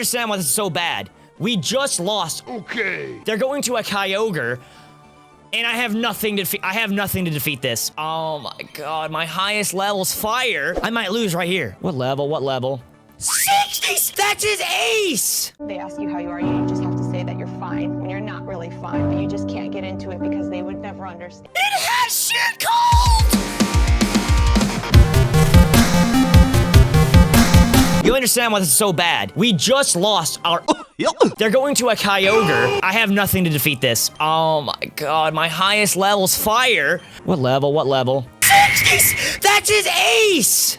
understand why this is so bad. We just lost. Okay. They're going to a Kyogre, and I have nothing to defeat this. Oh my god, my highest level's fire. I might lose right here. What level? What level? 60! That's his ace! They ask you how you are, you just have to say that you're fine when you're not really fine, but you just can't get into it because they would never understand. It has shit cold! You understand why this is so bad. We just lost our... They're going to a Kyogre. I have nothing to defeat this. Oh my god, my highest level's fire. What level? What level? 60! That's his ace!